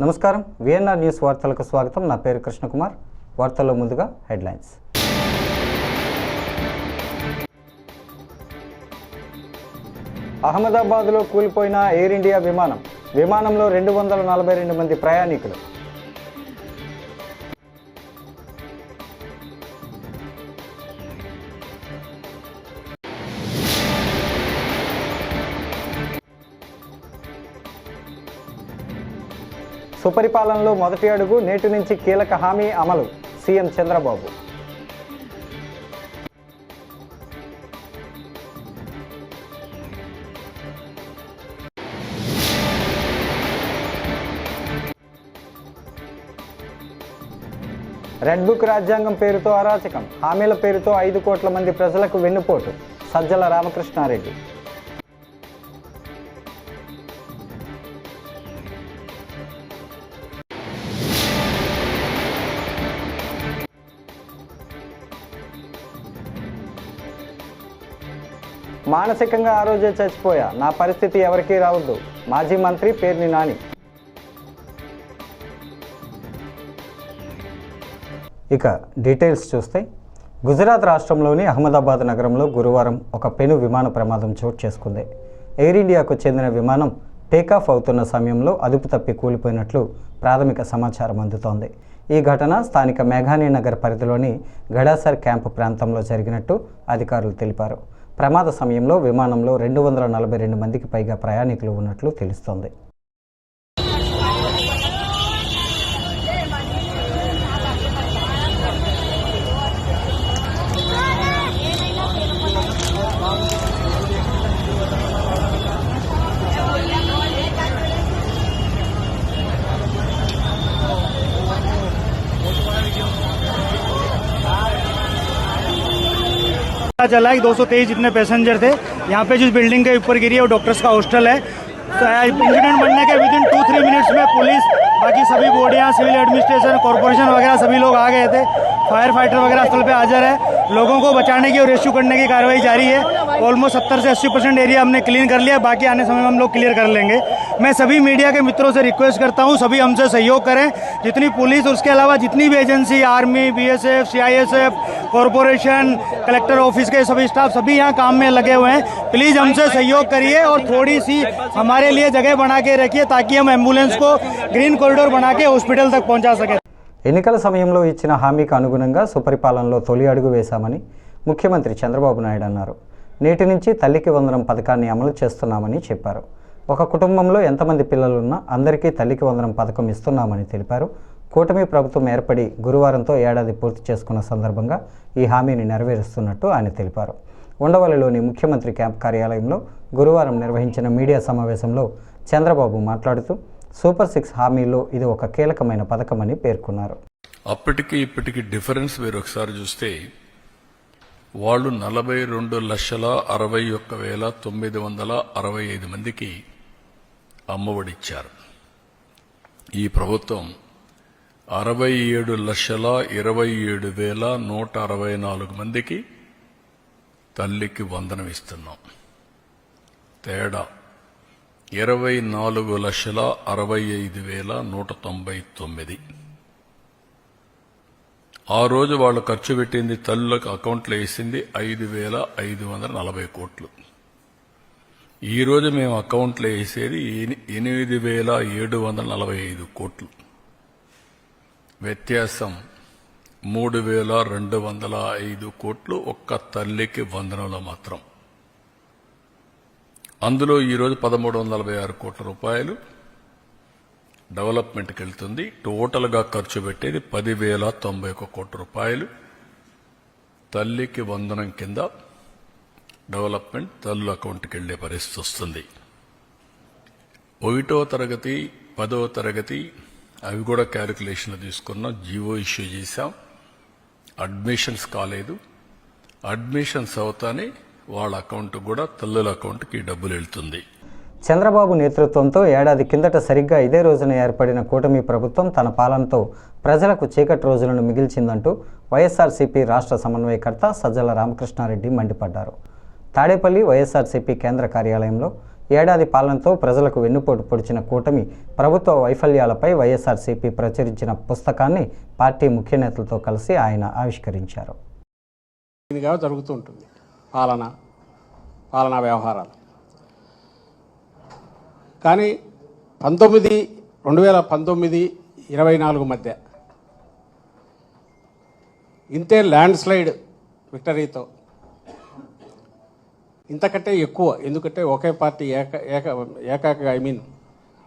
నమస్కారం, VNR news వార్తలకు స్వాగతం. నా పేరు కృష్ణకుమార్. వార్తల్లో ముందుగా హెడ్లైన్స్. అహ్మదాబాద్లో కూలిపోయిన ఎయిర్ ఇండియా విమానంలో 242 మంది ప్రయాణికులు. సుపరిపాలనలో మొదటి అడుగు, నేటి నుంచి కీలక హామీ అమలు. సీఎం చంద్రబాబు. రెడ్ బుక్ రాజ్యాంగం పేరుతో అరాచకం, హామీల పేరుతో 5 కోట్ల మంది ప్రజలకు వెన్నుపోటు. సజ్జల రామకృష్ణారెడ్డి. మానసికంగా ఆ రోజే చచ్చిపోయా, నా పరిస్థితి ఎవరికీ రావద్దు. మాజీ మంత్రి పేర్ని నాని. ఇక డీటెయిల్స్ చూస్తే, గుజరాత్ రాష్ట్రంలోని అహ్మదాబాద్ నగరంలో గురువారం ఒక పెను విమాన ప్రమాదం చోటు చేసుకుంది. ఎయిర్ ఇండియాకు చెందిన విమానం టేకాఫ్ అవుతున్న సమయంలో అదుపు తప్పి కూలిపోయినట్లు ప్రాథమిక సమాచారం అందుతోంది. ఈ ఘటన స్థానిక మేఘానీ నగర్ పరిధిలోని గడాసర్ క్యాంపు ప్రాంతంలో జరిగినట్టు అధికారులు తెలిపారు. ప్రమాద సమయంలో విమానంలో 242 మందికి పైగా ప్రయాణికులు ఉన్నట్లు తెలుస్తోంది. चला है 223 जितने पैसेंजर थे। यहाँ पे जिस बिल्डिंग के ऊपर गिरी है वो डॉक्टर्स का हॉस्टल है। तो इंसिडेंट बनने के विदिन 2-3 मिनट्स में पुलिस, बाकी सभी बॉडियाँ, सिविल एडमिनिस्ट्रेशन, कॉर्पोरेशन वगैरह सभी लोग आ गए थे। फायर फाइटर वगैरह स्थल पे हाजिर है। लोगों को बचाने की और रेस्क्यू करने की कार्रवाई जारी है। ऑलमोस्ट 70 से 80% एरिया हमने क्लीन कर लिया, बाकी आने समय में हम लोग क्लियर कर लेंगे। मैं सभी मीडिया के मित्रों से रिक्वेस्ट करता हूँ, सभी हमसे सहयोग करें। जितनी पुलिस, उसके अलावा जितनी भी agency, army, BSF, CISF, corporation, collector office के सभी स्टाफ सभी यहाँ काम में लगे हुए हैं। प्लीज़ हमसे सहयोग करिए और थोड़ी सी हमारे लिए जगह बना के रखिए ताकि हम एम्बुलेंस को ग्रीन कॉरिडोर बना के हॉस्पिटल तक पहुँचा सकें। ఎన్నికల సమయంలో ఇచ్చిన హామీకి అనుగుణంగా సుపరిపాలనలో తొలి అడుగు వేశామని ముఖ్యమంత్రి చంద్రబాబు నాయుడు అన్నారు. నేటి నుంచి తల్లికి వందనం పథకాన్ని అమలు చేస్తున్నామని చెప్పారు. ఒక కుటుంబంలో ఎంతమంది పిల్లలున్నా అందరికీ తల్లికి వందనం పథకం ఇస్తున్నామని తెలిపారు. కూటమి ప్రభుత్వం ఏర్పడి గురువారంతో ఏడాది పూర్తి చేసుకున్న సందర్భంగా ఈ హామీని నెరవేరుస్తున్నట్టు ఆయన తెలిపారు. ఉండవల్లిలోని ముఖ్యమంత్రి క్యాంప్ కార్యాలయంలో గురువారం నిర్వహించిన మీడియా సమావేశంలో చంద్రబాబు మాట్లాడుతూ సూపర్ 6 హామీలో ఇది ఒక కీలకమైన పథకమని పేర్కొన్నారు. అప్పటికి ఇప్పటికి డిఫరెన్స్ మీరు ఒకసారి చూస్తే, వాళ్ళు 42,61,965 మందికి అమ్మఒడిచ్చారు. ఈ ప్రభుత్వం 67,27,164 మందికి తల్లికి వందనం ఇస్తున్నాం. తేడా 24,65,199. ఆ రోజు వాళ్ళు ఖర్చు పెట్టింది, తల్లులకు అకౌంట్లో వేసింది 5,540 కోట్లు. ఈరోజు మేము అకౌంట్లో వేసేది 8,745 కోట్లు. వ్యత్యాసం 3,205 కోట్లు ఒక్క తల్లికి వందనంలో మాత్రం. అందులో ఈరోజు 1,346 కోట్ల రూపాయలు డెవలప్మెంట్కి వెళ్తుంది. టోటల్గా ఖర్చు పెట్టేది 10,091 కోట్ల రూపాయలు తల్లికి వందనం కింద డెవలప్మెంట్ తల్లుల అకౌంట్కి వెళ్లే పరిస్థితి వస్తుంది. 1వ తరగతి 10వ తరగతి అవి కూడా క్యాలిక్యులేషన్లు తీసుకున్నాం, జీవో ఇష్యూ చేశాం. అడ్మిషన్స్ కాలేదు. అడ్మిషన్స్ అవుతానే వాళ్ళ అకౌంట్ కూడా తల్లుల అకౌంట్కి డబ్బులు వెళ్తుంది. చంద్రబాబు నేతృత్వంతో ఏడాది కిందట సరిగ్గా ఇదే రోజున ఏర్పడిన కూటమి ప్రభుత్వం తన పాలనతో ప్రజలకు చీకటి రోజులను మిగిల్చిందంటూ వైఎస్ఆర్సీపీ రాష్ట్ర సమన్వయకర్త సజ్జల రామకృష్ణారెడ్డి మండిపడ్డారు. తాడేపల్లి వైఎస్ఆర్సీపీ కేంద్ర కార్యాలయంలో ఏడాది పాలనతో ప్రజలకు వెన్నుపోటు పొడిచిన కూటమి ప్రభుత్వ వైఫల్యాలపై వైఎస్ఆర్సీపీ ప్రచురించిన పుస్తకాన్ని పార్టీ ముఖ్య నేతలతో కలిసి ఆయన ఆవిష్కరించారు. ఇదిగా జరుగుతూ ఉంటుంది పాలనా వ్యవహారాలు. కానీ 2019-24 మధ్య ఇంతే ల్యాండ్ స్లైడ్ విక్టరీతో ఇంతకంటే ఎక్కువ, ఎందుకంటే ఒకే పార్టీ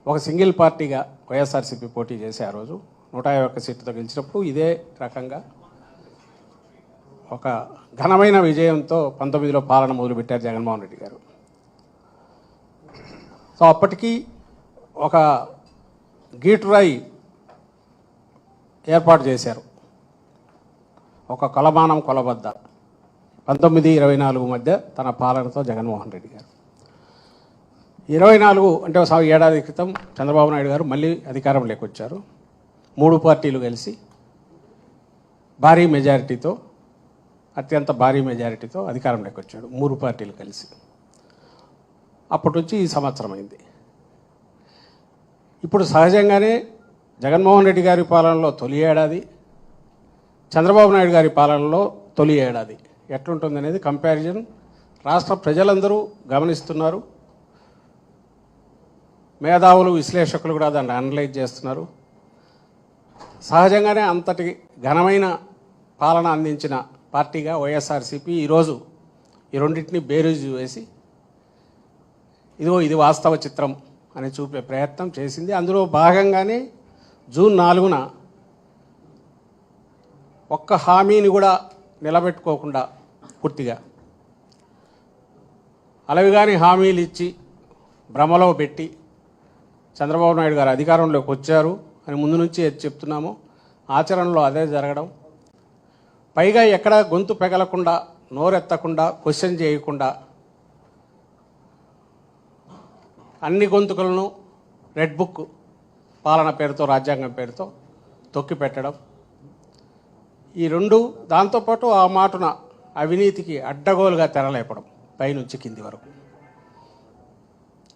ఒక సింగిల్ పార్టీగా వైఎస్ఆర్సీపీ పోటీ చేసి ఆ రోజు 151 సీట్లతో గెలిచినప్పుడు ఇదే రకంగా ఒక ఘనమైన విజయంతో 19లో పాలన మొదలుపెట్టారు జగన్మోహన్ రెడ్డి గారు. సో అప్పటికి ఒక గీటురాయి ఏర్పాటు చేశారు, ఒక కొలబద్ద 19-24 మధ్య తన పాలనతో జగన్మోహన్ రెడ్డి గారు. 24 అంటే ఏడాది క్రితం చంద్రబాబు నాయుడు గారు మళ్ళీ అధికారంలోకి వచ్చారు. 3 పార్టీలు కలిసి అత్యంత భారీ మెజారిటీతో అధికారంలోకి వచ్చాడు. 3 పార్టీలు కలిసి. అప్పటి నుంచి ఈ సంవత్సరం అయింది. ఇప్పుడు సహజంగానే జగన్మోహన్ రెడ్డి గారి పాలనలో తొలి ఏడాది, చంద్రబాబు నాయుడు గారి పాలనలో తొలి ఏడాది ఎట్లుంటుంది అనేది కంపారిజన్ రాష్ట్ర ప్రజలందరూ గమనిస్తున్నారు. మేధావులు, విశ్లేషకులు కూడా దాన్ని అనలైజ్ చేస్తున్నారు. సహజంగానే అంతటి ఘనమైన పాలన అందించిన పార్టీగా వైఎస్ఆర్సీపీ ఈరోజు ఈ రెండింటిని బేరీజు వేసి ఇది వాస్తవ చిత్రం అని చూపే ప్రయత్నం చేసింది. అందులో భాగంగానే జూన్ 4న ఒక్క హామీని కూడా నిలబెట్టుకోకుండా పూర్తిగా అలవిగాని హామీలు ఇచ్చి భ్రమలో పెట్టి చంద్రబాబు నాయుడు గారు అధికారంలోకి వచ్చారు అని ముందు నుంచి చెప్తున్నాము. ఆచరణలో అదే జరగడం, పైగా ఎక్కడ గొంతు పెగలకుండా, నోరెత్తకుండా, క్వశ్చన్ చేయకుండా అన్ని గొంతుకలను రెడ్ బుక్ పాలన పేరుతో, రాజ్యాంగం పేరుతో తొక్కి పెట్టడం, ఈ రెండు, దాంతోపాటు ఆ మాటున అవినీతికి అడ్డగోలుగా తెరలేపడం పైనుంచి కింది వరకు.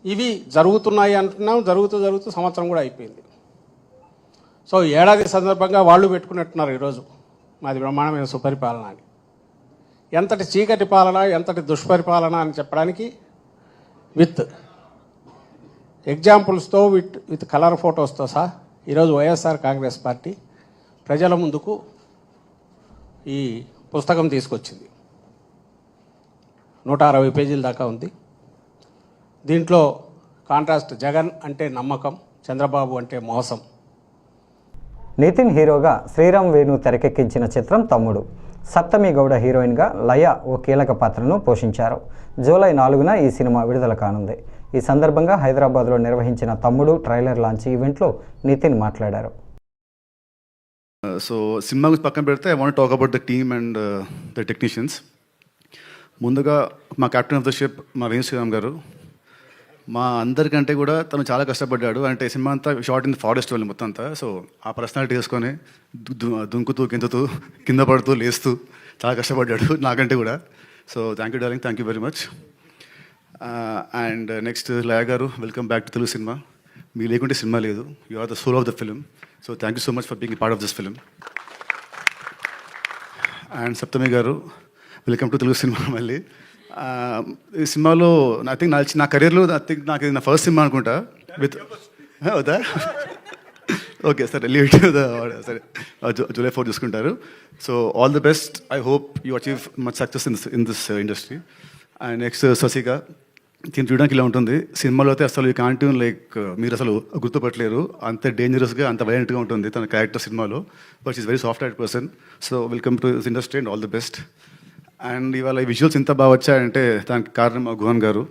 ఇవి జరుగుతున్నాయి అంటున్నాం. జరుగుతూ సంవత్సరం కూడా అయిపోయింది. సో ఏడాది సందర్భంగా వాళ్ళు పెట్టుకున్నట్టున్నారు ఈరోజు మాది బ్రహ్మాండమైన సుపరిపాలన అని. ఎంతటి చీకటి పాలన, ఎంతటి దుష్పరిపాలన అని చెప్పడానికి విత్ ఎగ్జాంపుల్స్తో విత్ కలర్ ఫొటోస్తో సహా ఈరోజు వైఎస్ఆర్ కాంగ్రెస్ పార్టీ ప్రజల ముందుకు ఈ పుస్తకం తీసుకొచ్చింది. 160 పేజీల దాకా ఉంది. దీంట్లో కాంట్రాస్ట్ జగన్ అంటే నమ్మకం, చంద్రబాబు అంటే మోసం. నితిన్ హీరోగా శ్రీరామ్ వేణు తెరకెక్కించిన చిత్రం తమ్ముడు. సప్తమి గౌడ హీరోయిన్గా లయ ఓ కీలక పాత్రను పోషించారు. జూలై 4న ఈ సినిమా విడుదల కానుంది. ఈ సందర్భంగా హైదరాబాద్లో నిర్వహించిన తమ్ముడు ట్రైలర్ లాంచ్ ఈవెంట్లో నితిన్ మాట్లాడారు. సో సినిమా గురించి పక్కన పెడితే I want talk about the team and the technicians. ముందుగా మా కెప్టెన్ ఆఫ్ ద షిప్ మా వేణు శ్రీరామ్ గారు, మా అందరికంటే కూడా తను చాలా కష్టపడ్డాడు. అంటే సినిమా అంతా షార్ట్ ఇన్ ఫారెస్ట్ వాళ్ళు మొత్తం అంతా. సో ఆ పర్సనాలిటీ వేసుకొని దుంకుతూ గింతుతూ కింద పడుతూ లేస్తూ చాలా కష్టపడ్డాడు నాకంటే కూడా. So thank you darling, thank you very much. And next Laya garu, welcome back to Telugu cinema. మీ లేకుంటే సినిమా లేదు. You are the soul of the film. So thank you so much for being part of this film. And Saptami garu, welcome to Telugu cinema మళ్ళీ. ఈ సినిమాలో I think నా కెరీర్లో నాకు ఇది నా ఫస్ట్ సినిమా అనుకుంటా విత్ అవుతా. ఓకే సరే, లీవ్ ఇట్ సరే, జూలై 4 చూసుకుంటారు. So all the best. I hope you achieve much success in this industry. And next Shashika, దీన్ని చూడడానికి ఇలా ఉంటుంది. సినిమాలో అయితే అసలు ఈ కాంటిన్ లైక్ మీరు అసలు గుర్తుపట్టలేరు, అంత డేంజరస్గా అంత వైలెంట్గా ఉంటుంది తన క్యారెక్టర్ సినిమాలో. But is very soft heart person. So welcome to this industry and all the best. And ఇవాళ ఈ విజువల్స్ ఇంత బాగా వచ్చాయంటే దానికి కారణం గుహన్ గారు.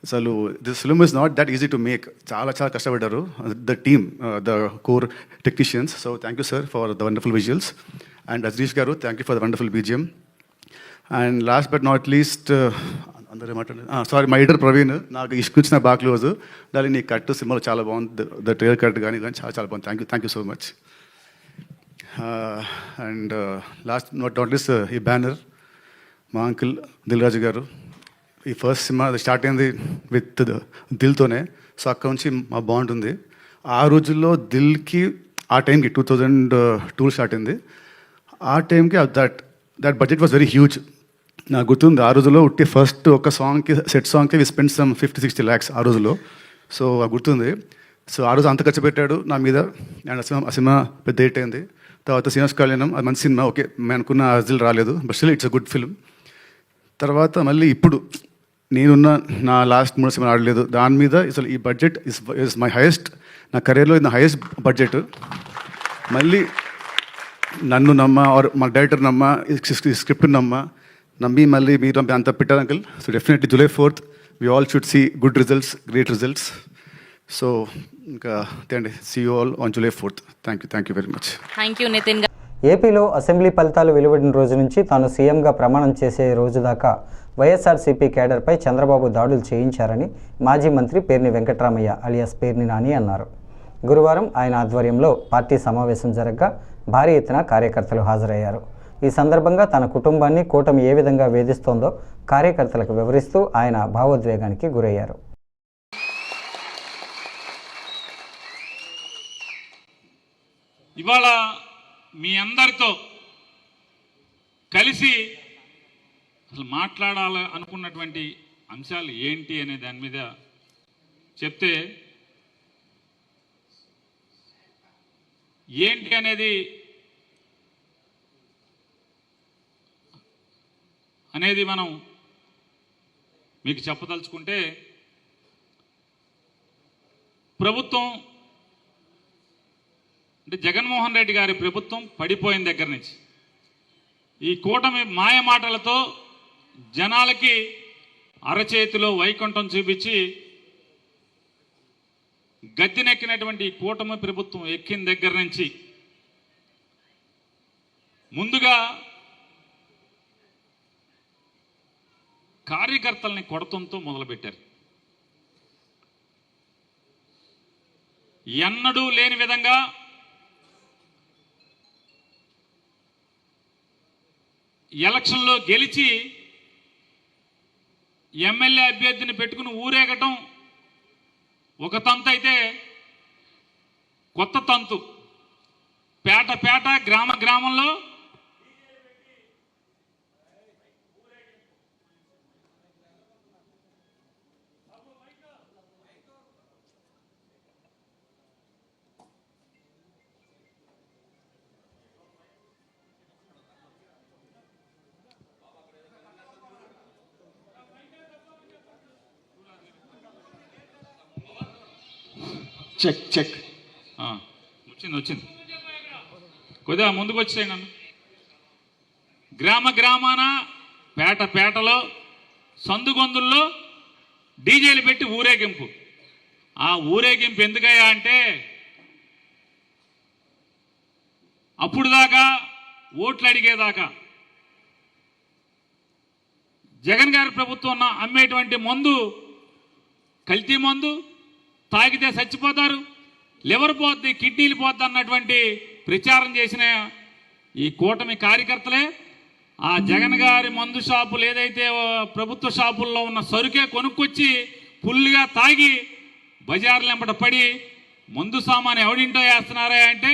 అసలు this film is not that easy to make. చాలా చాలా కష్టపడ్డారు the team, the core technicians. So thank you sir for the wonderful visuals. And Ajarish garu, thank you for the wonderful BGM. And last but not least అందరూ మాట్లాడారు, sorry my editor Praveen, నాకు ఇష్టం బాగా close. దాని నీ కట్ సినిమాలో చాలా బాగుంది, ద ట్రైలర్ కట్ కానీ చాలా చాలా బాగుంది. Thank you so much. And last not least ఈ బ్యానర్ మా అంకుల్ దిల్ రాజు గారు, ఈ ఫస్ట్ సినిమా స్టార్ట్ అయింది విత్ దిల్తోనే. సో అక్కడ నుంచి మా బాండ్ ఉంది. ఆ రోజుల్లో దిల్కి ఆ టైంకి 2002 స్టార్ట్ అయింది. ఆ టైంకి that budget was very huge. నాకు గుర్తుంది ఆ రోజుల్లో ఉట్టి ఫస్ట్ ఒక సాంగ్కి సెట్ సాంగ్కి వి స్పెండ్ సమ్ 50-60 lakhs ఆ రోజుల్లో. సో గుర్తుంది. సో ఆ రోజు అంత ఖర్చు పెట్టాడు నా మీద. అండ్ ఆ సినిమా పెద్ద హిట్ అయింది. తర్వాత శ్రీనివాస్ కళ్యాణం, అది మంచి సినిమా. ఓకే, మేము అనుకున్న అర్జులు రాలేదు, but still it's a good film. తర్వాత మళ్ళీ ఇప్పుడు నేనున్న నా లాస్ట్ 3 సినిమాలు ఆడలేదు దాని మీద. అసలు ఈ బడ్జెట్ ఇస్ మై హైయెస్ట్, నా కెరీర్లో ఇది నా హైయెస్ట్ బడ్జెట్. మళ్ళీ నన్ను నమ్మ ఆర్ మా డైరెక్టర్ నమ్మ, స్క్రిప్ట్ నమ్మి మళ్ళీ మీరు అంత పెట్టారు uncle. So definitely July 4th we all should see good results, great results. So ఇంకా అండి, see you all on July 4th. Thank you very much. Thank you Nitin garu. ఏపీలో అసెంబ్లీ ఫలితాలు వెలువడిన రోజు నుంచి తాను సీఎంగా ప్రమాణం చేసే రోజు దాకా వైఎస్ఆర్సీపీ కేడర్పై చంద్రబాబు దాడులు చేయించారని మాజీ మంత్రి పేర్ని వెంకటరామయ్య అలియాస్ పేర్ని నాని అన్నారు. గురువారం ఆయన ఆధ్వర్యంలో పార్టీ సమావేశం జరగగా భారీ ఎత్తున కార్యకర్తలు హాజరయ్యారు. ఈ సందర్భంగా తన కుటుంబాన్ని కూటమి ఏ విధంగా వేధిస్తోందో కార్యకర్తలకు వివరిస్తూ ఆయన భావోద్వేగానికి గురయ్యారు. ఇవాళ మీ అందరితో కలిసి అసలు మాట్లాడాలి అనుకున్నటువంటి అంశాలు ఏంటి అనే దాని మీద చెప్తే, ఏంటి అనేది మనం మీకు చెప్పదలుచుకుంటే, ప్రభుత్వం అంటే జగన్మోహన్ రెడ్డి గారి ప్రభుత్వం పడిపోయిన దగ్గర నుంచి ఈ కూటమి మాయ మాటలతో జనాలకి అరచేతిలో వైకుంఠం చూపించి గద్దెనెక్కినటువంటి ఈ కూటమి ప్రభుత్వం ఎక్కిన దగ్గర నుంచి ముందుగా కార్యకర్తల్ని కొడతంతో మొదలుపెట్టారు. ఎన్నడూ లేని విధంగా ఎలక్షన్లో గెలిచి ఎమ్మెల్యే అభ్యర్థిని పెట్టుకుని ఊరేగటం ఒక తంతు అయితే, కొత్త తంతు పేట గ్రామంలో చెక్ వచ్చింది కొద్దిగా ముందుకు వచ్చాయి. నన్ను గ్రామాన పేటలో సందుగొందుల్లో డీజేలు పెట్టి ఊరేగింపు. ఆ ఊరేగింపు ఎందుకయ్యా అంటే, అప్పుడు దాకా ఓట్లు అడిగేదాకా జగన్ గారి ప్రభుత్వం అమ్మేటువంటి మందు కల్తీ మందు, తాగితే చచ్చిపోతారు, లివర్ పోద్ది, కిడ్నీలు పోద్ది అన్నటువంటి ప్రచారం చేసిన ఈ కూటమి కార్యకర్తలే ఆ జగన్ గారి మందు షాపులు ఏదైతే ప్రభుత్వ షాపుల్లో ఉన్న సరుకే కొనుక్కొచ్చి ఫుల్గా తాగి బజార్లు వెంబట పడి మందు సామాను ఎవడింటో వేస్తున్నారా అంటే,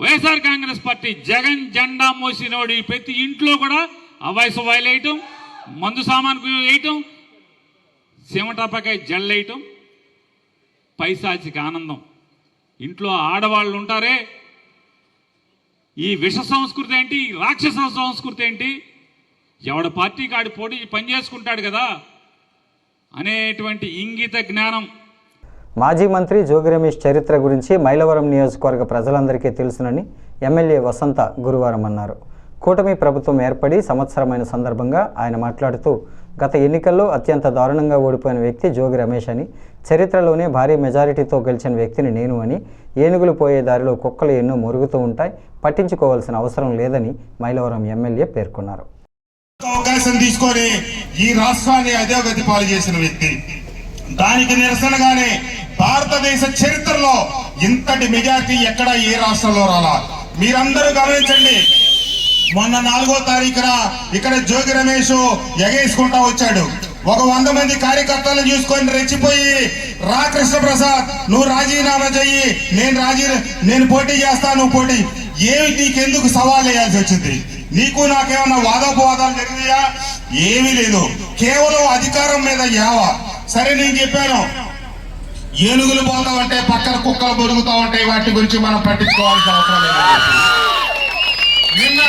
వైఎస్ఆర్ కాంగ్రెస్ పార్టీ జగన్ జెండా మోసినోడి ప్రతి ఇంట్లో కూడా ఆ వయసు వేయటం, మందు సామానుకు వేయటం, సిమటాపకాయ జల్లేయటం, పైశాచిక ఆనందం. ఇంట్లో ఆడవాళ్ళు ఉంటారే, ఈ విష సంస్కృతి ఏంటి, ఈ రాక్షస సంస్కృతి ఏంటి, ఎవడ పార్టీకి ఆడి పోటీ పని చేసుకుంటాడు కదా అనేటువంటి ఇంగిత జ్ఞానం. మాజీ మంత్రి జోగి రమేష్ చరిత్ర గురించి మైలవరం నియోజకవర్గ ప్రజలందరికీ తెలుసునని ఎమ్మెల్యే వసంత గురువారం అన్నారు. కూటమి ప్రభుత్వం ఏర్పడి సంవత్సరమైన సందర్భంగా ఆయన మాట్లాడుతూ, గత ఎన్నికల్లో అత్యంత దారుణంగా ఓడిపోయిన వ్యక్తి జోగి రమేష్ అని, చరిత్రలోనే భారీ మెజారిటీతో గెలిచిన వ్యక్తిని నేను అని, ఏనుగులు పోయే దారిలో కుక్కలు ఎన్నో మురుగుతూ ఉంటాయి, పట్టించుకోవాల్సిన అవసరం లేదని మైలవరం ఎమ్మెల్యే పేర్కొన్నారు. అవకాశం తీసుకొని ఈ రాష్ట్రాన్ని అధోగతి పాలు చేసిన వ్యక్తి, దానికి నిరసనగానే భారతదేశ చరిత్రలో ఇంతటి మెజారిటీ ఎక్కడ ఏ రాష్ట్రంలో రాలా. మీరందరూ గమనించండి, మొన్న 4వ తారీఖున ఇక్కడ జోగి రమేష్ ఎగేసుకుంటా వచ్చాడు. ఒక 100 మంది కార్యకర్తలను చూసుకొని రెచ్చిపోయి రా కృష్ణప్రసాద్ నువ్వు రాజీనామా చెయ్యి, నేను పోటీ చేస్తా, నువ్వు పోటీ, ఏమి నీకెందుకు సవాల్ వేయాల్సి వచ్చింది? నీకు నాకేమన్నా వాదోపవాదాలు జరిగినాయా? ఏమీ లేదు, కేవలం అధికారం మీద యావ. సరే నేను చెప్పాను, ఏనుగులు పోతా ఉంటే పక్కన కుక్కలు బొరుగుతా ఉంటాయి, వాటి గురించి మనం పట్టించుకోవాల్సిన అవసరం లేదు. నిన్న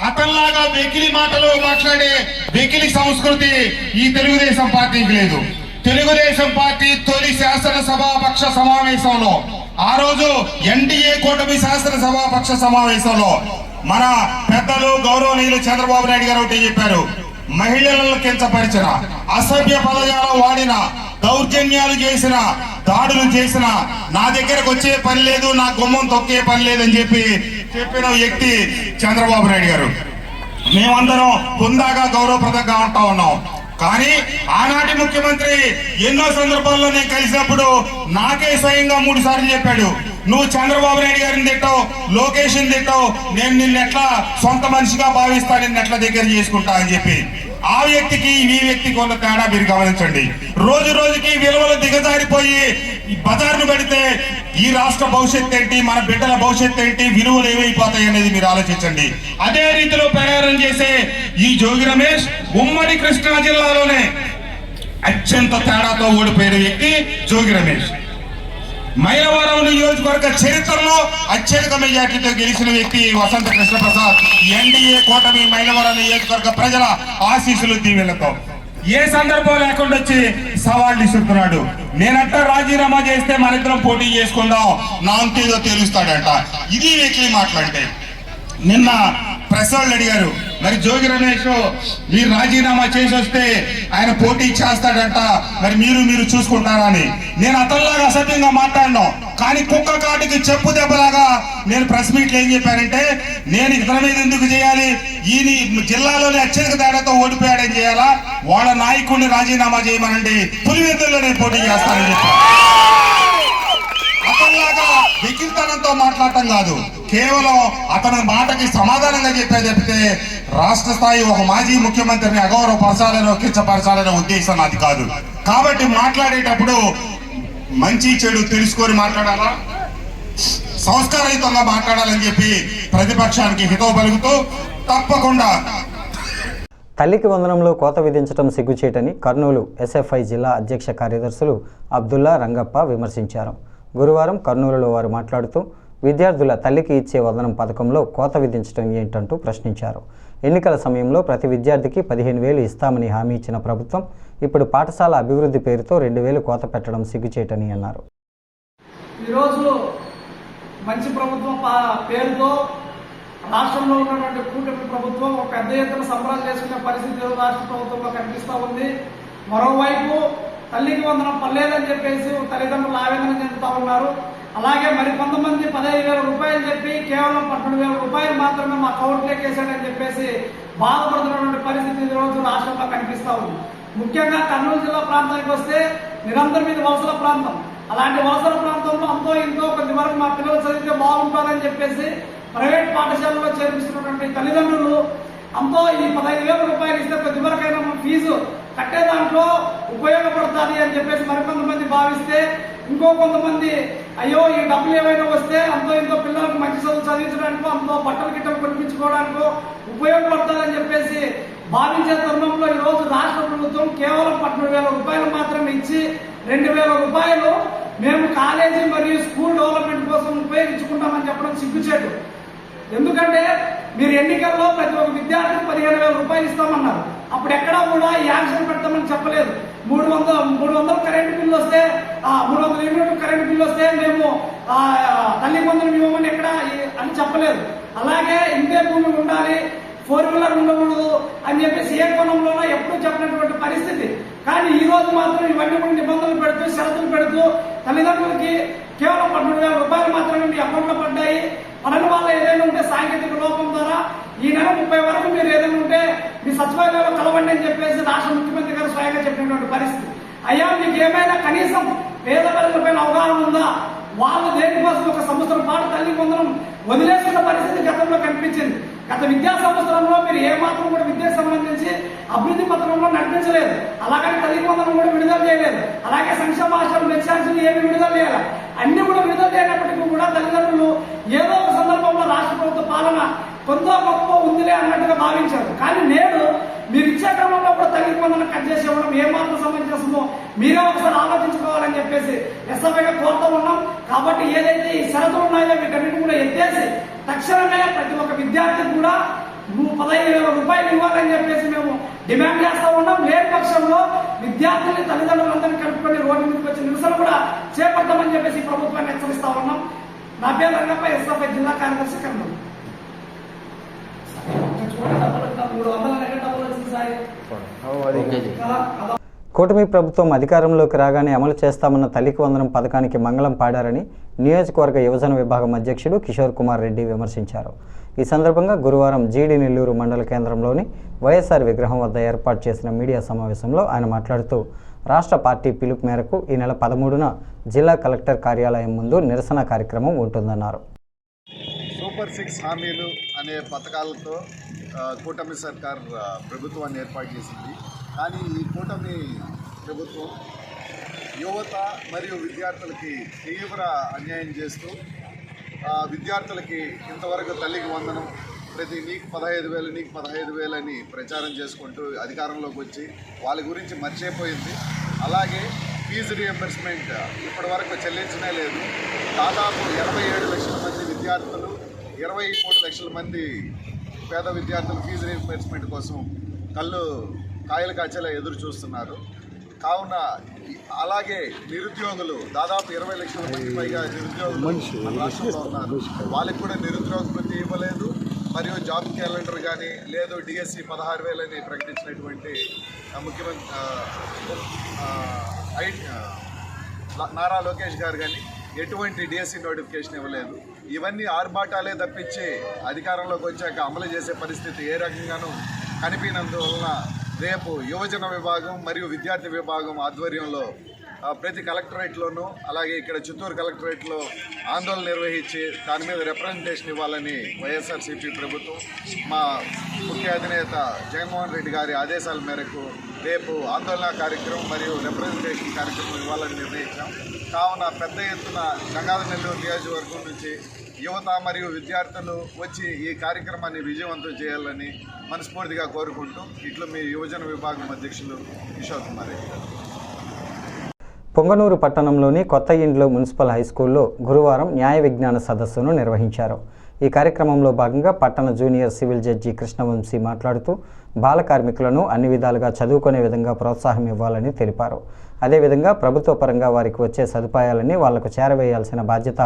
అతనిలాగా వెకిలి మాటలు మాట్లాడే వెకిలి సంస్కృతి ఈ తెలుగుదేశం పార్టీకి లేదు. తెలుగుదేశం పార్టీ తొలి శాసనసభాపక్ష సమావేశంలో, ఆ రోజు ఎన్డీఏ కూటమి శాసనసభాపక్ష సమావేశంలో మన పెద్దలు గౌరవనీయులు చంద్రబాబు నాయుడు గారు ఒకటి చెప్పారు, మహిళలను కించపరిచిన, అసభ్య పదజాలం వాడిన, దౌర్జన్యాలు చేసిన, దాడులు చేసిన నా దగ్గరకు వచ్చే పని లేదు, నా గుమ్మం తొక్కే పని లేదని చెప్పిన వ్యక్తి చంద్రబాబు నాయుడు గారు. మేమందరం హుందాగా గౌరవప్రదంగా ఉంటా ఉన్నాం. కానీ ఆనాటి ముఖ్యమంత్రి ఎన్నో సందర్భాల్లో నేను కలిసినప్పుడు నాకే స్వయంగా 3 సార్లు చెప్పాడు, నువ్వు చంద్రబాబు నాయుడు గారిని తిట్టావు, లోకేష్ ని తిట్టావు, నేను నిన్నెట్లా సొంత మనిషిగా భావిస్తా, నిన్నెట్లా దగ్గర చేసుకుంటా అని చెప్పి. ఆ వ్యక్తికి ఈ వ్యక్తికి ఉన్న తేడా మీరు గమనించండి. రోజు రోజుకి విలువలు దిగజారిపోయి బజార్ను పెడితే ఈ రాష్ట్ర భవిష్యత్తు ఏంటి, మన బిడ్డల భవిష్యత్తు ఏంటి, విలువలు ఏమైపోతాయి అనేది మీరు ఆలోచించండి. అదే రీతిలో ప్రయాణం చేసే ఈ జోగి రమేష్ ఉమ్మడి కృష్ణా జిల్లాలోనే అత్యంత తేడాతో ఓడిపోయిన వ్యక్తి జోగి రమేష్. మైలవరం నియోజకవర్గ చరిత్రలో అత్యధిక మెజార్టీతో గెలిచిన వ్యక్తి వసంత కృష్ణప్రసాద్. ఎన్డీఏ కూటమి మైలవరం నియోజకవర్గ ప్రజల ఆశీస్సులు దీవెనతో ఏ సందర్భం లేకుండా వచ్చి సవాళ్ళు ఇస్తున్నాడు. నేనంట రాజీనామా చేస్తే మన ఇద్దరం పోటీ చేసుకుందాం, నా అంతేదో తెలుస్తాడంట. ఇది వ్యక్తి మాట్లాడితే నిన్న ప్రెస్ వాళ్ళు అడిగారు, మరి జోగి రమేష్ మీరు రాజీనామా చేసి వస్తే ఆయన పోటీ చేస్తాడంట, మరి మీరు చూసుకుంటారా అని. నేను అతనిలాగా అసభ్యంగా మాట్లాడినాం, కానీ కుక్క కాటికి చెప్పు దెబ్బలాగా నేను ప్రెస్ మీట్లు ఏం చెప్పానంటే, నేను ఇతని మీద ఎందుకు చేయాలి, ఈయన జిల్లాలోనే అత్యధిక తేడాతో ఓడిపోయాడని చేయాలా, వాళ్ళ నాయకుడిని రాజీనామా చేయమనండి, పులివెందుల్లో నేను పోటీ చేస్తానని చెప్పాను. అతనిలాగా వికిల్తనంతో మాట్లాడటం కాదు, కేవలం అతని మాటకి సమాధానంగా చెప్పే తప్పితే రాష్ట్ర స్థాయి ఒక మాజీ ముఖ్యమంత్రిని అగౌరవపరచాలనో కించపరచాలనే ఉద్దేశం నాది కాదు. కాబట్టి మాట్లాడేటప్పుడు మంచి చెడు తెలుసుకొని మాట్లాడాలా, సంస్కారయుతంగా మాట్లాడాలని చెప్పి ప్రతిపక్షానికి హితవు పలుకుతూ తప్పకుండా. తల్లికి వందనంలో కోత విధించడం సిగ్గుచేటని కర్నూలు ఎస్ఎఫ్ఐ జిల్లా అధ్యక్ష కార్యదర్శులు అబ్దుల్లా, రంగప్ప విమర్శించారు. గురువారం కర్నూలులో వారు మాట్లాడుతూ విద్యార్థుల తల్లికి ఇచ్చే వందనం పథకంలో కోత విధించడం ఏంటంటూ ప్రశ్నించారు. ఎన్నికల సమయంలో ప్రతి విద్యార్థికి 15,000 ఇస్తామని హామీ ఇచ్చిన ప్రభుత్వం ఇప్పుడు పాఠశాల అభివృద్ధి పేరుతో 2,000 కోత పెట్టడం సిగ్గుచేటని అన్నారు. ఈరోజు మంచి ప్రభుత్వం పేరుతో రాష్ట్రంలో ఉన్నటువంటి కూటమి ప్రభుత్వం ఒక పెద్ద ఎత్తున సంబరాలు చేసుకునే పరిస్థితి రాష్ట్ర ప్రభుత్వంలో కనిపిస్తూ ఉంది. మరోవైపు తల్లికి వందనం పర్లేదని చెప్పేసి తల్లిదండ్రులు ఆవేదన చెందుతా ఉన్నారు. అలాగే మరి కొంతమంది 15,000 రూపాయలు చెప్పి కేవలం 12,000 రూపాయలు మాత్రమే మా అకౌంట్లోకి వేసాడని చెప్పేసి బాధపడుతున్నటువంటి పరిస్థితి ఈ రోజు రాష్ట్రంలో కనిపిస్తా ఉంది. ముఖ్యంగా కర్నూలు జిల్లా ప్రాంతానికి వస్తే నిరంతరం ఇది వలసల ప్రాంతం. అలాంటి వలసల ప్రాంతంలో అంతో ఇంతో కొద్ది వరకు మా పిల్లలు చదివితే బాగుంటుందని చెప్పేసి ప్రైవేట్ పాఠశాలలో చేర్పిస్తున్నటువంటి తల్లిదండ్రులు అంతో ఈ 15,000 రూపాయలు ఇస్తే కొద్ది వరకైనా ఫీజు కట్టే దాంట్లో ఉపయోగపడుతుంది అని చెప్పేసి మరికొంతమంది భావిస్తే, ఇంకో కొంతమంది అయ్యో ఈ డబ్బులు ఏమైనా వస్తే అంతో ఇంతో పిల్లలకు మంచి చదువు చదివించడానికో అంతో బట్టలు గిట్టలు కొనిపించుకోవడానికో ఉపయోగపడుతుందని చెప్పేసి భావించే తరుణంలో ఈ రోజు రాష్ట్ర ప్రభుత్వం కేవలం 12,000 రూపాయలు మాత్రమే ఇచ్చి 2,000 రూపాయలు మేము కాలేజీ మరియు స్కూల్ డెవలప్మెంట్ కోసం ఉపయోగించుకుంటామని చెప్పడం సిగ్గుచేటు. ఎందుకంటే మీరు ఎన్నికల్లో ప్రతి ఒక్క విద్యార్థికి 15,000 రూపాయలు ఇస్తామన్నారు. అప్పుడు ఎక్కడా కూడా యాక్షన్ పెడతామని చెప్పలేదు. 300 కరెంటు బిల్లు వస్తే 300 యూనిట్ కరెంటు బిల్లు వస్తే మేము తల్లి వందనం ఇవ్వమని ఎక్కడ అని చెప్పలేదు. అలాగే ఇంతే భూమి ఉండాలి, 4-వీలర్ ఉండకూడదు అని చెప్పేసి ఏ కోణంలోనో ఎప్పుడూ చెప్పినటువంటి పరిస్థితి. కానీ ఈ రోజు మాత్రం ఇవన్నీ కూడా నిబంధనలు పెడుతూ షరతులు పెడుతూ తల్లిదండ్రులకి కేవలం 12,000 రూపాయలు మాత్రమే మీ అకౌంట్లో పడ్డాయి. పడని వల్ల ఏదైనా ఉంటే సాంకేతిక లోపం ద్వారా ఈ నెల 30 వరకు మీరు ఏదైనా ఉంటే మీ సచివాలయంలో కలవండి అని చెప్పేసి రాష్ట్ర ముఖ్యమంత్రి గారు స్వయంగా చెప్పినటువంటి పరిస్థితి. అయ్యా మీకు ఏమైనా కనీసం పేద ప్రజలపైన అవగాహన ఉందా? వాళ్ళు దేనికోసం ఒక సంవత్సరం పాటు తల్లి వందనం వదిలేసుకున్న పరిస్థితి గతంలో కనిపించింది. గత విద్యా సంవత్సరంలో మీరు ఏమాత్రం కూడా విద్యకు సంబంధించి అభివృద్ధి పథకంలో నడిపించలేదు. అలాగే తల్లి వందనం కూడా విడుదల చేయలేదు. అలాగే సంక్షేమ హాస్టల్ మెచ్చాల్సింది ఏమి విడుదల చేయాలి, అన్ని కూడా విడుదల చేయనప్పటికీ కూడా తల్లిదండ్రులు ఏదో ఒక సందర్భంలో రాష్ట్ర ప్రభుత్వ పాలన కొంత గొప్ప ఉందిలే అన్నట్టుగా భావించారు. కానీ నేడు మీరు ఇచ్చే క్రమంలో కూడా తల్లి వందనం కట్ చేసి ఇవ్వడం ఏమాత్రం సమంజసమో మీరే ఒకసారి ఆలోచించుకోవాలని చెప్పేసి ఎస్ఎఫ్ఐగా కోరుతూ ఉన్నాం. కాబట్టి ఏదైతే ఈ షరతులు ఉన్నాయో వీటన్నిటి కూడా ఎత్తేసి తక్షణమే ప్రతి ఒక్క విద్యార్థికి కూడా 15,000 రూపాయలు ఇవ్వాలని చెప్పేసి మేము డిమాండ్ చేస్తూ ఉన్నాం. లేని పక్షంలో విద్యార్థుల్ని తల్లిదండ్రులందరినీ కలుపుకొని రోడ్డు మీదకి వచ్చి నిరసన కూడా చేపడతామని చెప్పేసి ప్రభుత్వాన్ని హెచ్చరిస్తా ఉన్నాం. నా పేరు రంగప్ప, ఎస్ఎఫ్ఐ జిల్లా కార్యదర్శి కర్నూలు. కూటమి ప్రభుత్వం అధికారంలోకి రాగానే అమలు చేస్తామన్న తల్లికి వందనం పథకానికి మంగళం పాడారని నియోజకవర్గ యువజన విభాగం అధ్యక్షుడు కిషోర్ కుమార్ రెడ్డి విమర్శించారు. ఈ సందర్భంగా గురువారం జీడి నెల్లూరు మండల కేంద్రంలోని వైఎస్ఆర్ విగ్రహం వద్ద ఏర్పాటు చేసిన మీడియా సమావేశంలో ఆయన మాట్లాడుతూ రాష్ట్ర పార్టీ పిలుపు మేరకు ఈ నెల 13న జిల్లా కలెక్టర్ కార్యాలయం ముందు నిరసన కార్యక్రమం ఉంటుందన్నారు. సూపర్ 6 హామీలు అనే పథకాలతో కూటమి సర్కార్ ప్రభుత్వాన్ని ఏర్పాటు చేసింది. కానీ ఈ కూటమి ప్రభుత్వం యువత మరియు విద్యార్థులకి తీవ్ర అన్యాయం చేస్తూ విద్యార్థులకి ఇంతవరకు తల్లికి వందనం ప్రతి నీకు 15,000 నీకు 15,000 అని ప్రచారం చేసుకుంటూ అధికారంలోకి వచ్చి వాళ్ళ గురించి మర్చిపోయింది. అలాగే ఫీజు రియంబర్స్మెంట్ ఇప్పటి వరకు చెల్లించనే లేదు. దాదాపు 87 లక్షల మంది విద్యార్థులు 23 లక్షల మంది పేద విద్యార్థులు ఫీజు రియంబర్స్మెంట్ కోసం కాయలు కాచేలా ఎదురు చూస్తున్నారు. కావున అలాగే నిరుద్యోగులు దాదాపు 20 లక్షల మంది పైగా నిరుద్యోగులు మన రాష్ట్రంలో ఉన్నారు. వాళ్ళకి కూడా నిరుద్యోగ వృత్తి ఇవ్వలేదు. మరియు జాబ్ క్యాలెండర్ కానీ లేదు డిఎస్సి 16,000 అని ప్రకటించినటువంటి ముఖ్యమంత్రి నారా లోకేష్ గారు కానీ ఎటువంటి డిఎస్సి నోటిఫికేషన్ ఇవ్వలేదు. ఇవన్నీ ఆర్భాటాలే తప్పించి అధికారంలోకి వచ్చాక అమలు చేసే పరిస్థితి ఏ రకంగానూ కనిపినందువలన రేపు యువజన విభాగం మరియు విద్యార్థి విభాగం ఆధ్వర్యంలో ప్రతి కలెక్టరేట్లోనూ అలాగే ఇక్కడ చిత్తూరు కలెక్టరేట్లో ఆందోళన నిర్వహించి దాని మీద రిప్రజెంటేషన్ ఇవ్వాలని వైఎస్ఆర్సీపీ ప్రభుత్వం మా ముఖ్య అధినేత జగన్మోహన్ రెడ్డి గారి ఆదేశాల మేరకు రేపు ఆందోళన కార్యక్రమం మరియు రిప్రజెంటేషన్ కార్యక్రమం ఇవ్వాలని నిర్ణయించాం. కావున పెద్ద ఎత్తున గంగాధర నెల్లూరు నియోజకవర్గం నుంచి యువత మరియు విద్యార్థులు వచ్చి ఈ కార్యక్రమాన్ని విజయవంతం చేయాలని మనస్ఫూర్తిగా కోరుకుంటూ ఇట్లు మీ యువజన విభాగం అధ్యక్షులు కిషోర్ కుమార్ రెడ్డి గారు. పొంగనూరు పట్టణంలోని కొత్త ఇండ్లో మున్సిపల్ హైస్కూల్లో గురువారం న్యాయ విజ్ఞాన సదస్సును నిర్వహించారు. ఈ కార్యక్రమంలో భాగంగా పట్టణ జూనియర్ సివిల్ జడ్జి కృష్ణవంశీ మాట్లాడుతూ బాల కార్మికులను అన్ని విధాలుగా చదువుకునే విధంగా ప్రోత్సాహం ఇవ్వాలని తెలిపారు. అదేవిధంగా ప్రభుత్వ పరంగా వారికి వచ్చే సదుపాయాలన్నీ వాళ్లకు చేరవేయాల్సిన బాధ్యత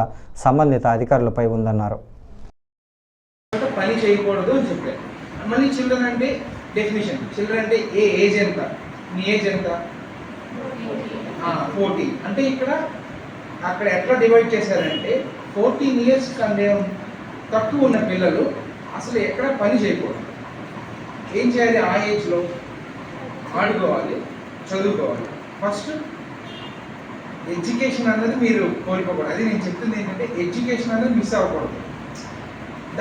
సంబంధిత అధికారులపై ఉందన్నారు. పని చేయకూడదు అని చెప్పారు. మళ్ళీ చిల్డ్రన్ అంటే డెఫినేషన్, చిల్డ్రన్ అంటే ఏ ఏజ్ ఎంత, మీ ఏజ్ ఎంత, 14. అంటే అక్కడ ఎట్లా డివైడ్ చేశారంటే 14 ఇయర్స్ కంటే తక్కువ ఉన్న పిల్లలు అసలు ఎక్కడ పని చేయకూడదు. ఏం చేయాలి? ఆ ఏజ్లో ఆడుకోవాలి, చదువుకోవాలి. ఫస్ట్ ఎడ్యుకేషన్ అన్నది మీరు కోల్పోకూడదు. అది నేను చెప్తుంది ఏంటంటే ఎడ్యుకేషన్ అనేది మిస్ అవ్వకూడదు.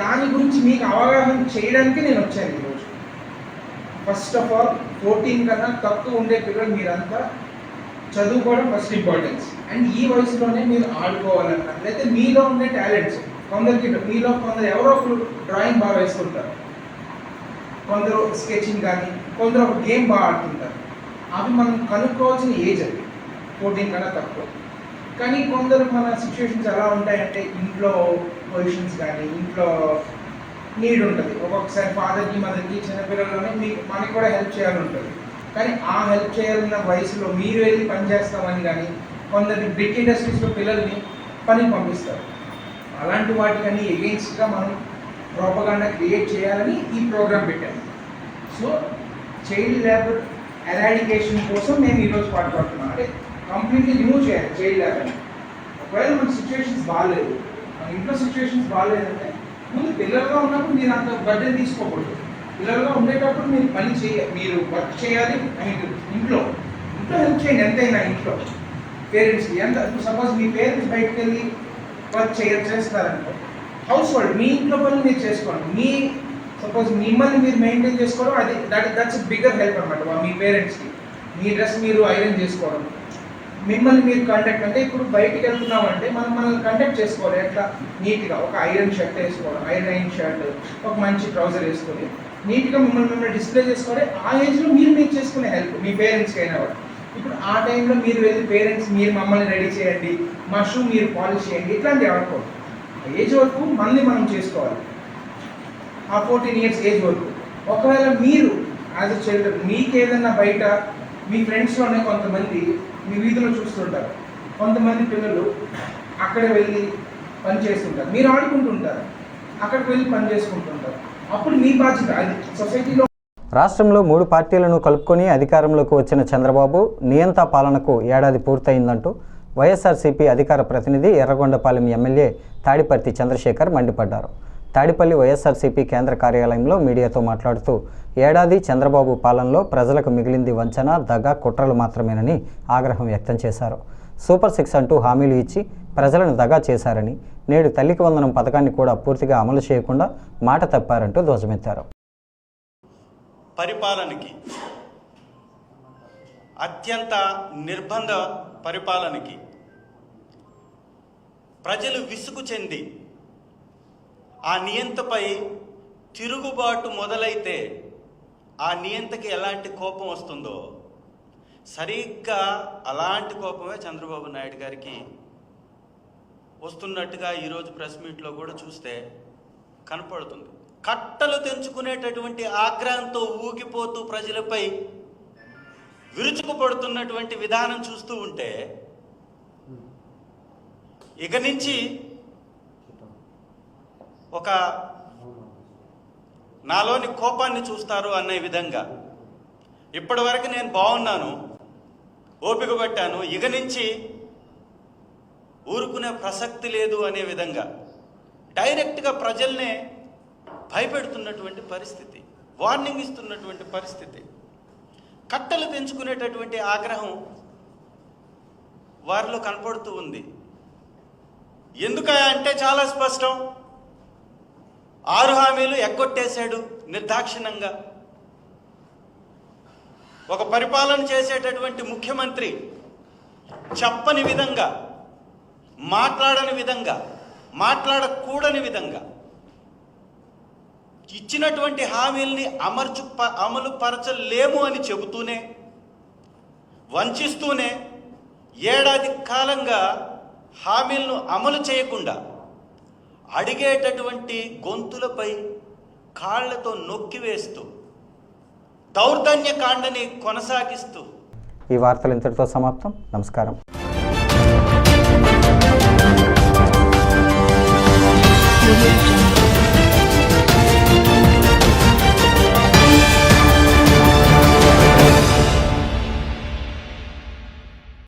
దాని గురించి మీకు అవగాహన చేయడానికి నేను వచ్చాను ఈరోజు. ఫస్ట్ ఆఫ్ ఆల్ 14 కన్నా తక్కువ ఉండే పిల్లలు మీరంతా చదువుకోవడం ఫస్ట్ ఇంపార్టెన్స్. అండ్ ఈ వయసులోనే మీరు ఆడుకోవాలన్నా లేకపోతే మీలో ఉండే టాలెంట్స్ మీలో కొందరు ఎవరో ఒకరు డ్రాయింగ్ బాగా వేసుకుంటారు, కొందరు స్కెచింగ్ కానీ, కొందరు ఒక గేమ్ బాగా ఆడుతుంటారు. అవి మనం కనుక్కోవాల్సిన ఏజ్ అది 14 కన్నా తక్కువ. కానీ కొందరు మన సిచ్యువేషన్స్ ఎలా ఉంటాయంటే ఇంట్లో పొజిషన్స్ కానీ ఇంట్లో నీడ్ ఉంటుంది. ఒక్కొక్కసారి ఫాదర్కి మదర్కి చిన్నపిల్లల్లోనే మనకి కూడా హెల్ప్ చేయాలని ఉంటుంది. కానీ ఆ హెల్ప్ చేయాలన్న వయసులో మీరు వెళ్ళి పని చేస్తామని కానీ కొందరు బిగ్ ఇండస్ట్రీస్లో పిల్లల్ని పని పంపిస్తారు. అలాంటి వాటికని ఎగెయిన్స్ట్గా మనం ప్రోపగాండా క్రియేట్ చేయాలని ఈ ప్రోగ్రామ్ పెట్టాము. సో చైల్డ్ లేబర్ ఎరాడికేషన్ కోసం నేను ఈరోజు పాటుపడుతున్నాను. అంటే కంప్లీట్లీ రిమూవ్ చేయాలి చైల్డ్ లేబర్ని. ఒకవేళ మన సిచ్యువేషన్స్ బాగాలేదు, మన ఇంట్లో సిచ్యువేషన్స్ బాగాలేదంటే ముందు పిల్లలుగా ఉన్నప్పుడు మీరు అంత బడ్జెట్ తీసుకోకూడదు. పిల్లలుగా ఉండేటప్పుడు మీరు పని మీరు వర్క్ చేయాలి. ఇంట్లో హెల్ప్ చేయండి ఎంతైనా ఇంట్లో. పేరెంట్స్కి ఎంత సపోజ్ మీ పేరెంట్స్ బయటకు వెళ్ళి వర్క్ చేస్తారంటే హౌస్ హోల్డ్ మీ ఇంట్లో పనులు మీరు చేసుకోండి. మీ సపోజ్ మిమ్మల్ని మీరు మెయింటైన్ చేసుకోవడం అది దట్స్ బిగ్గర్ హెల్ప్ అనమాట మీ పేరెంట్స్కి. మీ డ్రెస్ మీరు ఐరన్ చేసుకోవడం, మిమ్మల్ని మీరు కండక్ట్ అంటే ఇప్పుడు బయటికి వెళ్తున్నామంటే మనల్ని కండక్ట్ చేసుకోవాలి. ఎట్లా నీట్గా ఒక ఐరన్ షర్ట్ వేసుకోవడం, ఐరన్ షర్ట్, ఒక మంచి ట్రౌజర్ వేసుకొని నీట్గా మిమ్మల్ని డిస్ప్లే చేసుకోవాలి. ఆ ఏజ్లో మీరు చేసుకునే హెల్ప్ మీ పేరెంట్స్కి అయినా కూడా. ఇప్పుడు ఆ టైంలో మీరు వెళ్ళి పేరెంట్స్ మీరు మమ్మల్ని రెడీ చేయండి, మా షూ మీరు పాలిష్ చేయండి, ఇట్లాంటివి ఆడుకోవాలి. ఏజ్ వరకు మనం చేసుకోవాలి. ఆ 14 years ఏజ్ వరకు. ఒకవేళ మీరు యాజ్ అ చిల్డ్రన్ మీకు ఏదైనా బయట మీ ఫ్రెండ్స్లోనే కొంతమంది మీ వీధిలో చూస్తుంటారు, కొంతమంది పిల్లలు అక్కడ వెళ్ళి పని చేస్తుంటారు, మీరు ఆడుకుంటుంటారు, అక్కడికి వెళ్ళి పని చేసుకుంటుంటారు. అప్పుడు మీ బాధ్యత అది సొసైటీలో. రాష్ట్రంలో 3 పార్టీలను కలుపుకొని అధికారంలోకి వచ్చిన చంద్రబాబు నియంతా పాలనకు ఏడాది పూర్తయిందంటూ వైఎస్ఆర్సీపీ అధికార ప్రతినిధి ఎర్రగొండపాలెం ఎమ్మెల్యే తాడిపర్తి చంద్రశేఖర్ మండిపడ్డారు. తాడిపల్లి వైఎస్ఆర్సీపీ కేంద్ర కార్యాలయంలో మీడియాతో మాట్లాడుతూ ఏడాది చంద్రబాబు పాలనలో ప్రజలకు మిగిలింది వంచన, దగ, కుట్రలు మాత్రమేనని ఆగ్రహం వ్యక్తం చేశారు. సూపర్ 6 అంటూ హామీలు ఇచ్చి ప్రజలను దగా చేశారని, నేడు తల్లికి వందనం పథకాన్ని కూడా పూర్తిగా అమలు చేయకుండా మాట తప్పారంటూ ధ్వజమెత్తారు. పరిపాలనకి, అత్యంత నిర్బంధ పరిపాలనకి ప్రజలు విసుగు చెంది ఆ నియంతపై తిరుగుబాటు మొదలైతే ఆ నియంతకి ఎలాంటి కోపం వస్తుందో సరిగ్గా అలాంటి కోపమే చంద్రబాబు నాయుడు గారికి వస్తున్నట్టుగా ఈరోజు ప్రెస్ మీట్లో కూడా చూస్తే కనపడుతుంది. కట్టలు తెంచుకునేటటువంటి ఆగ్రహంతో ఊగిపోతూ ప్రజలపై విరుచుకుపడుతున్నటువంటి విధానం చూస్తూ ఉంటే ఇక నుంచి ఒక నాలోని కోపాన్ని చూస్తారు అనే విధంగా, ఇప్పటివరకు నేను బాగున్నాను, ఓపిక పట్టాను, ఇక నుంచి ఊరుకునే ప్రసక్తి లేదు అనే విధంగా డైరెక్ట్గా ప్రజల్నే భయపెడుతున్నటువంటి పరిస్థితి, వార్నింగ్ ఇస్తున్నటువంటి పరిస్థితి, కట్టలు తెంచుకునేటటువంటి ఆగ్రహం వారిలో కనపడుతూ ఉంది. ఎందుకంటే చాలా స్పష్టం, 6 హామీలు ఎగ్గొట్టేశాడు నిర్దాక్షిణ్యంగా. ఒక పరిపాలన చేసేటటువంటి ముఖ్యమంత్రి చెప్పని విధంగా, మాట్లాడని విధంగా, మాట్లాడకూడని విధంగా ఇచ్చినటువంటి హామీల్ని అమలు పరచలేము అని చెబుతూనే, వంచిస్తూనే ఏడాది కాలంగా హామీలను అమలు చేయకుండా అడిగేటటువంటి గొంతులపై కాళ్లతో నొక్కివేస్తూ దౌర్జన్య కాండని కొనసాగిస్తూ. ఈ వార్తలు ఇంతటితో సమాప్తం. నమస్కారం.